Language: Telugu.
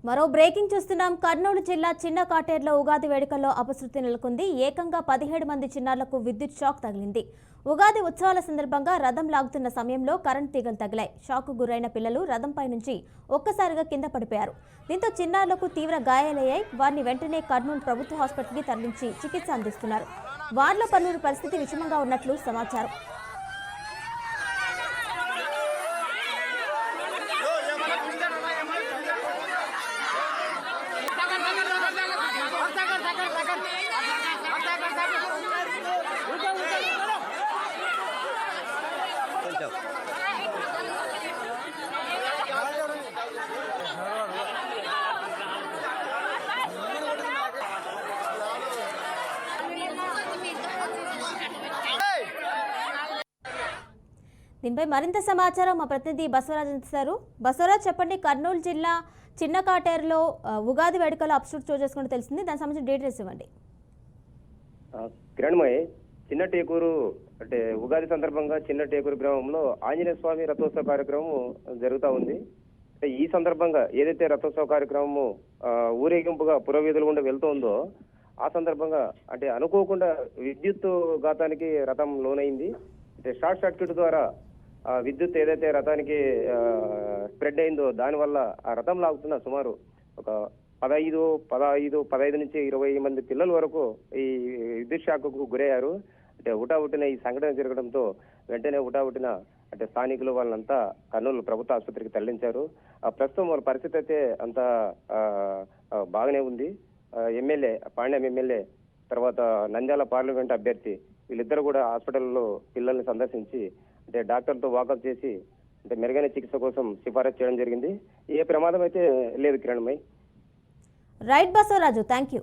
మరో బ్రేకింగ్ చూస్తున్నాం. కర్నూలు జిల్లా చిన్న కాటేరులో ఉగాది వేడుకల్లో అపశృతి నెలకొంది. ఏకంగా 17 మంది చిన్నారులకు విద్యుత్ షాక్ తగిలింది. ఉగాది ఉత్సవాల సందర్భంగా రథం లాగుతున్న సమయంలో కరెంట్ తీగలు తగిలాయి. షాక్ గురైన పిల్లలు రథంపై నుంచి ఒక్కసారిగా కింద పడిపోయారు. దీంతో చిన్నారులకు తీవ్ర గాయాలయ్యాయి. వారిని వెంటనే కర్నూలు ప్రభుత్వ హాస్పిటల్కి తరలించి చికిత్స అందిస్తున్నారు. వారిలో పలువురు పరిస్థితి విషమంగా ఉన్నట్లు సమాచారం. దీనిపై మరింత సమాచారం మా ప్రతినిధి బసవరాజ్ అందిస్తారు. బసవరాజ్, చెప్పండి, కర్నూలు జిల్లా చిన్న కాటేరులో ఉగాది వేడుకలు అప్షూట్ చోటు చేసుకుంటూ తెలిసింది. దానికి సంబంధించిన డీటెయిల్స్ ఇవ్వండి. కిరణ్మయ్, చిన్న టేకూరు అంటే ఉగాది సందర్భంగా చిన్న టేకూరు గ్రామంలో ఆంజనేయ స్వామి రథోత్సవ కార్యక్రమం జరుగుతూ ఉంది. అంటే ఈ సందర్భంగా ఏదైతే రథోత్సవ కార్యక్రమము ఊరేగింపుగా పురవీధుల గుండా వెళ్తుందో ఆ సందర్భంగా అంటే అనుకోకుండా విద్యుత్ ఘాతానికి రథం లోనైంది. అంటే షార్ట్ సర్క్యూట్ ద్వారా విద్యుత్ ఏదైతే రథానికి స్ప్రెడ్ అయిందో దానివల్ల ఆ రథం లాగుతున్న సుమారు ఒక 15 నుంచి 20 మంది పిల్లల వరకు ఈ విద్యుత్ షాక్కు గురయ్యారు. అంటే హుటాహుటిన ఈ సంఘటన జరగడంతో వెంటనే హుటాహుటిన అంటే స్థానికులు వాళ్ళంతా కర్నూలు ప్రభుత్వ ఆసుపత్రికి తరలించారు. ప్రస్తుతం వాళ్ళ పరిస్థితి అయితే అంతా బాగానే ఉంది. ఎమ్మెల్యే పాండ్యం ఎమ్మెల్యే తర్వాత నంద్యాల పార్లమెంట్ అభ్యర్థి వీళ్ళిద్దరు కూడా హాస్పిటల్లో పిల్లల్ని సందర్శించి అంటే డాక్టర్తో వాకప్ చేసి అంటే మెరుగైన చికిత్స కోసం సిఫారసు చేయడం జరిగింది. ఏ ప్రమాదం అయితే లేదు Kiranmay. Right Basavaraju, thank you.